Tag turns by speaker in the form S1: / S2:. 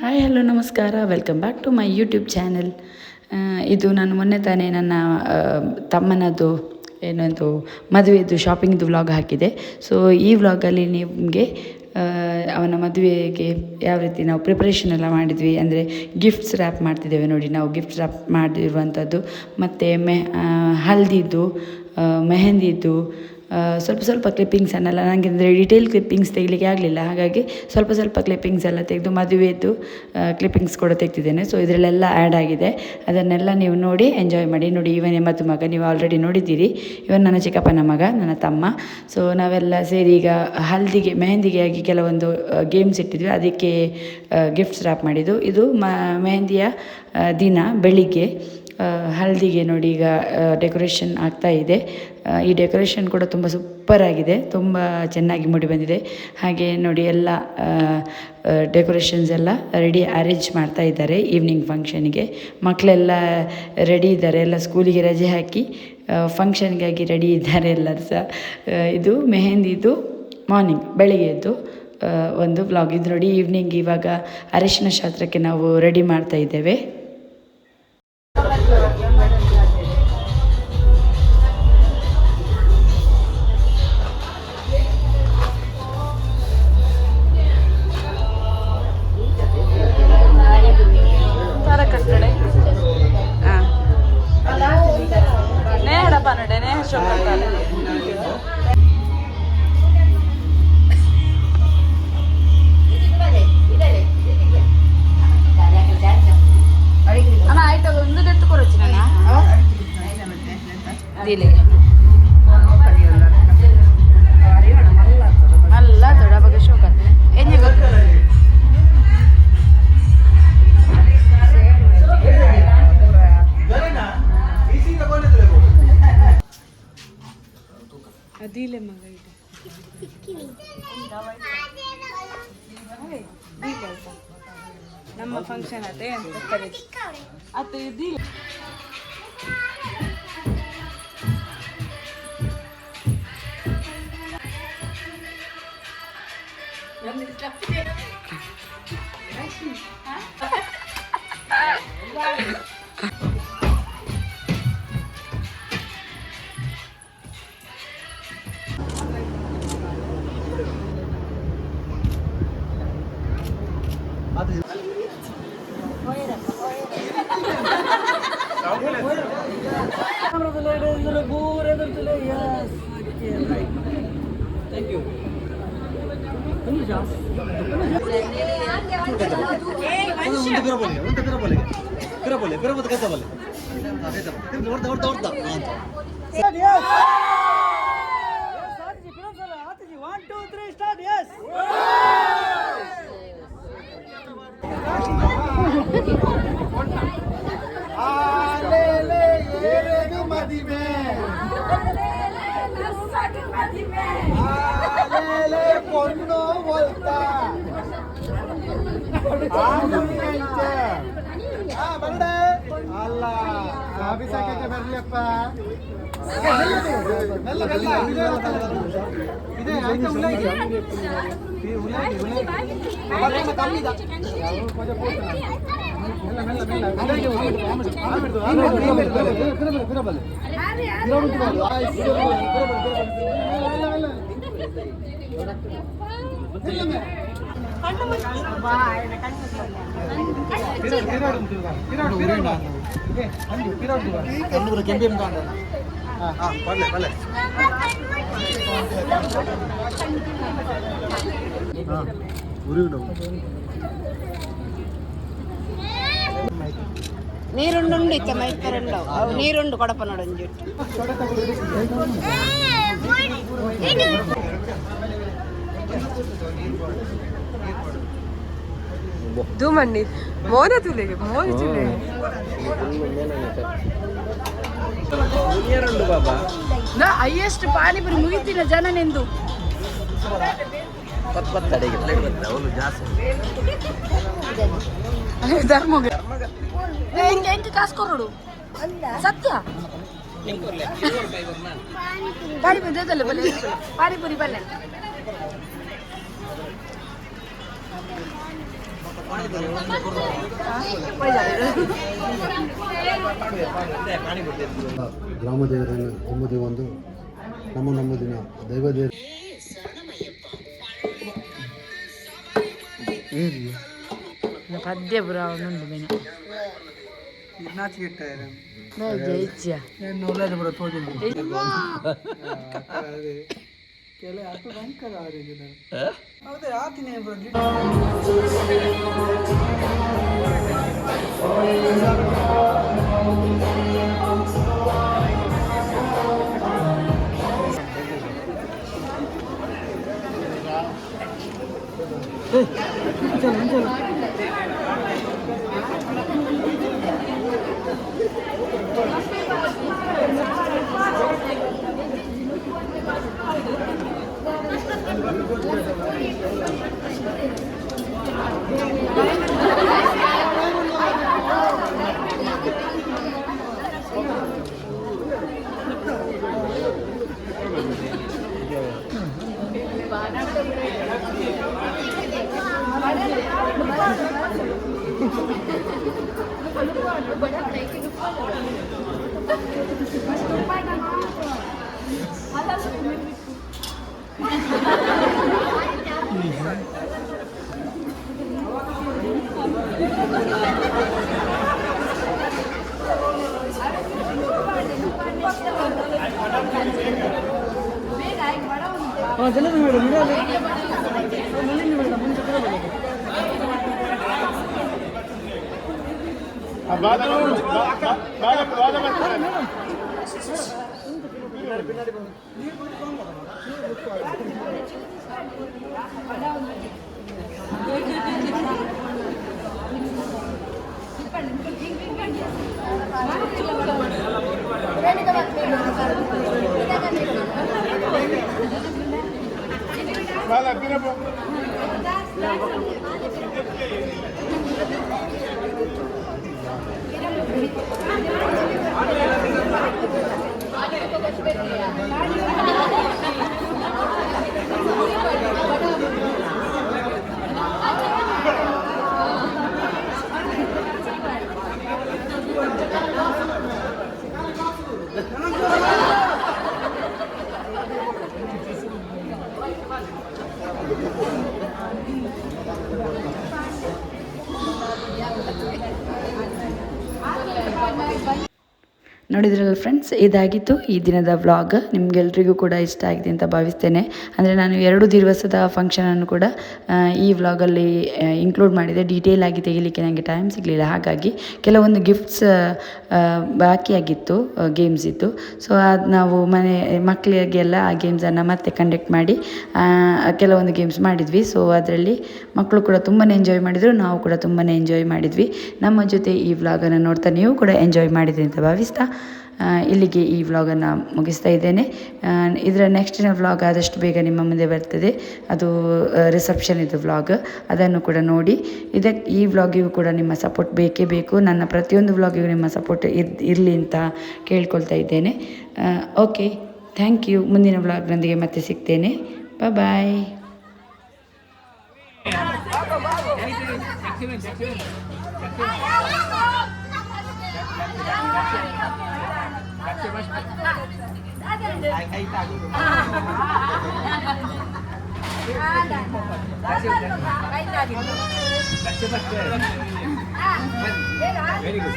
S1: Hi hello ನಮಸ್ಕಾರ, welcome back to my YouTube channel. ಇದು ನಾನು ಮೊನ್ನೆ ತಾನೇ ನನ್ನ ತಮ್ಮನದ್ದು ಏನದು ಮದುವೆದು ಶಾಪಿಂಗ್ದು ವ್ಲಾಗ್ ಹಾಕಿದೆ. ಸೊ ಈ ವ್ಲಾಗಲ್ಲಿ ನಿಮಗೆ ಅವನ ಮದುವೆಗೆ ಯಾವ ರೀತಿ ನಾವು ಪ್ರಿಪ್ರೇಷನ್ ಎಲ್ಲ ಮಾಡಿದ್ವಿ, ಅಂದರೆ ಗಿಫ್ಟ್ಸ್ ರ್ಯಾಪ್ ಮಾಡ್ತಿದ್ದೇವೆ ನೋಡಿ. ನಾವು ಗಿಫ್ಟ್ಸ್ ರ್ಯಾಪ್ ಮಾಡಿರುವಂಥದ್ದು ಮತ್ತು ಹಲ್ದಿದ್ದು, ಮೆಹಂದಿದ್ದು ಸ್ವಲ್ಪ ಕ್ಲಿಪ್ಪಿಂಗ್ಸನ್ನೆಲ್ಲ, ನನಗೆ ಅಂದರೆ ಡೀಟೇಲ್ ಕ್ಲಿಪ್ಪಿಂಗ್ಸ್ ತೆಗಿಲಿಕ್ಕೆ ಆಗಲಿಲ್ಲ. ಹಾಗಾಗಿ ಸ್ವಲ್ಪ ಕ್ಲಿಪ್ಪಿಂಗ್ಸ್ ಎಲ್ಲ ತೆಗೆದು ಮದುವೆದು ಕ್ಲಿಪ್ಪಿಂಗ್ಸ್ ಕೂಡ ತೆಗ್ದಿದ್ದೇನೆ. ಸೊ ಇದರಲ್ಲೆಲ್ಲ ಆ್ಯಡ್ ಆಗಿದೆ. ಅದನ್ನೆಲ್ಲ ನೀವು ನೋಡಿ ಎಂಜಾಯ್ ಮಾಡಿ. ನೋಡಿ, ಇವನೇ ಮಗ, ನೀವು ಆಲ್ರೆಡಿ ನೋಡಿದ್ದೀರಿ. ಇವನು ನನ್ನ ಚಿಕ್ಕಪ್ಪನ ಮಗ, ನನ್ನ ತಮ್ಮ. ಸೊ ನಾವೆಲ್ಲ ಸೇರಿ ಈಗ ಮೆಹಂದಿಗೆ ಆಗಿ ಕೆಲವೊಂದು ಗೇಮ್ಸ್ ಇಟ್ಟಿದ್ವಿ, ಅದಕ್ಕೆ ಗಿಫ್ಟ್ಸ್ ರ್ಯಾಪ್ ಮಾಡಿದ್ದು. ಇದು ಮೆಹಂದಿಯ ದಿನ ಬೆಳಿಗ್ಗೆ. ಹಲ್ದಿಗೆ ನೋಡಿ ಈಗ ಡೆಕೋರೇಷನ್ ಆಗ್ತಾ ಇದೆ. ಈ ಡೆಕೋರೇಷನ್ ಕೂಡ ತುಂಬ ಸೂಪರಾಗಿದೆ, ತುಂಬ ಚೆನ್ನಾಗಿ ಮೂಡಿ ಬಂದಿದೆ. ಹಾಗೆ ನೋಡಿ ಎಲ್ಲ ಡೆಕೋರೇಷನ್ಸ್ ಎಲ್ಲ ರೆಡಿ ಅರೇಂಜ್ ಮಾಡ್ತಾ ಇದ್ದಾರೆ ಈವ್ನಿಂಗ್ ಫಂಕ್ಷನಿಗೆ. ಮಕ್ಕಳೆಲ್ಲ ರೆಡಿ ಇದ್ದಾರೆ, ಎಲ್ಲ ಸ್ಕೂಲಿಗೆ ರಜೆ ಹಾಕಿ ಫಂಕ್ಷನ್ಗಾಗಿ ರೆಡಿ ಇದ್ದಾರೆ ಎಲ್ಲರೂ ಸಹ. ಇದು ಮೆಹಂದಿದು ಮಾರ್ನಿಂಗ್, ಬೆಳಗ್ಗೆದ್ದು ಒಂದು ವ್ಲಾಗ್. ಇದು ನೋಡಿ ಈವ್ನಿಂಗ್ ಇವಾಗ ಅರಿಶಿನ ಶಾಸ್ತ್ರಕ್ಕೆ ನಾವು ರೆಡಿ ಮಾಡ್ತಾ ಇದ್ದೇವೆ. ನಮ್ಮ ಫಂಕ್ಷನ್ ಅದೇ ಅಂತ ಅದು ಇದು
S2: ಅಲ್ಲ ಸಾಕಕ್ಕೆ ಬರ್ಲಿಯಪ್ಪ.
S3: ನೀರುಂಡು ಇತ್ತ ಮೈತರುಂಡು ಅವು ನೀರುಂಡು ಕೊಡಪ ನೋಡೊಂದು
S4: ಧೂಮಣ್ಣಿ ಮೋನ ತುಲೆಗೆ ಮೋನ ತುಲೆ ನಾ ಹೈಯೆಸ್ಟ್ ಪಾನಿಪುರಿ ಮುಗಿತಿನ ಜನನೆಂದು ಧರ್ಮಗೆ ಹೆಂಗೆ ಕಾಸು ಕೊರೋಡು ಸತ್ಯ ಪಾನಿಪುರಿ ಬಲ್ಲೆ ಪಾನಿಪುರಿ ಬಲ್ಲೆ
S5: ಗ್ರಾಮ ದೇವರನ್ನು ಎಂಬುದೇ ಒಂದು ನಮ್ಮ ದಿನ ದೈವ ದೇವ
S1: ಪದ್ಯ ಪುರ ಉಂಟು ಮೀನು ಜೈತ್ಯ ನೋಡಿದ್ರಲ್ಲ ಫ್ರೆಂಡ್ಸ್, ಇದಾಗಿತ್ತು ಈ ದಿನದ ವ್ಲಾಗ್. ನಿಮಗೆಲ್ರಿಗೂ ಕೂಡ ಇಷ್ಟ ಆಗಿದೆ ಅಂತ ಭಾವಿಸ್ತೇನೆ. ಅಂದರೆ ನಾನು 2 ದಿವಸದ ಫಂಕ್ಷನನ್ನು ಕೂಡ ಈ ವ್ಲಾಗಲ್ಲಿ ಇನ್ಕ್ಲೂಡ್ ಮಾಡಿದೆ. ಡೀಟೇಲ್ ಆಗಿ ತೆಗಿಲಿಕ್ಕೆ ನನಗೆ ಟೈಮ್ ಸಿಗಲಿಲ್ಲ, ಹಾಗಾಗಿ ಕೆಲವೊಂದು ಗಿಫ್ಟ್ಸ್ ಬಾಕಿಯಾಗಿತ್ತು, ಗೇಮ್ಸ್ ಇತ್ತು. ಸೊ ಅದು ನಾವು ಮಕ್ಕಳಿಗೆಲ್ಲ ಆ ಗೇಮ್ಸನ್ನು ಮತ್ತೆ ಕಂಡಕ್ಟ್ ಮಾಡಿ ಕೆಲವೊಂದು ಗೇಮ್ಸ್ ಮಾಡಿದ್ವಿ. ಸೊ ಅದರಲ್ಲಿ ಮಕ್ಕಳು ಕೂಡ ತುಂಬಾ ಎಂಜಾಯ್ ಮಾಡಿದರು, ನಾವು ಕೂಡ ತುಂಬಾ ಎಂಜಾಯ್ ಮಾಡಿದ್ವಿ. ನಮ್ಮ ಜೊತೆ ಈ ವ್ಲಾಗನ್ನು ನೋಡ್ತಾ ನೀವು ಕೂಡ ಎಂಜಾಯ್ ಮಾಡಿದ್ರಿ ಅಂತ ಭಾವಿಸ್ತಾ ಇಲ್ಲಿಗೆ ಈ ವ್ಲಾಗನ್ನು ಮುಗಿಸ್ತಾ ಇದ್ದೇನೆ. ಇದರ ನೆಕ್ಸ್ಟಿನ ವ್ಲಾಗ್ ಆದಷ್ಟು ಬೇಗ ನಿಮ್ಮ ಮುಂದೆ ಬರ್ತದೆ. ಅದು ರಿಸೆಪ್ಷನ್ ಇದು ವ್ಲಾಗ್, ಅದನ್ನು ಕೂಡ ನೋಡಿ. ಈ ವ್ಲಾಗಿಗೂ ಕೂಡ ನಿಮ್ಮ ಸಪೋರ್ಟ್ ಬೇಕೇ ಬೇಕು. ನನ್ನ ಪ್ರತಿಯೊಂದು ವ್ಲಾಗಿಗೂ ನಿಮ್ಮ ಸಪೋರ್ಟ್ ಇರಲಿ ಅಂತ ಕೇಳ್ಕೊಳ್ತಾ ಇದ್ದೇನೆ. Okay, thank you. ಮುಂದಿನ ವ್ಲಾಗ್ನೊಂದಿಗೆ ಮತ್ತೆ ಸಿಗ್ತೇನೆ. ಬಾಯ್. Very good.